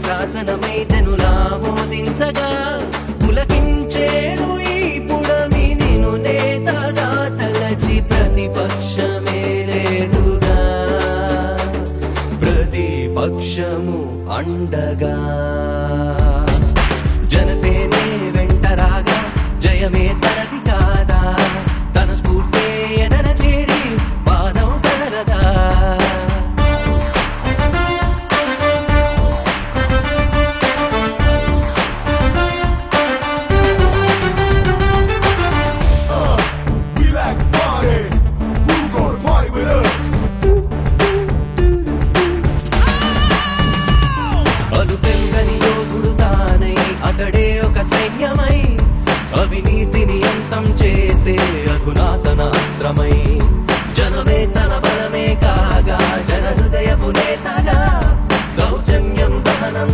శాసనమై జనులా మోదించగా పులకించేడు ఈ పుడమి నిను నేతగా తలచి ప్రతిపక్షమే లేదుగా ప్రతిపక్షము అండగా జనసేనే వెంటరాగా జయమే తనది కాదా తన స్ఫూర్తే ఎదర చేరి పాదం కదలదా అతడే ఒక సైన్యమై అవినీతిని అంతం చేసే అధునాతన అస్త్రమై జనమే తన బలమే కాగా జన హృదయము నేతగా దౌర్జన్యం దహనం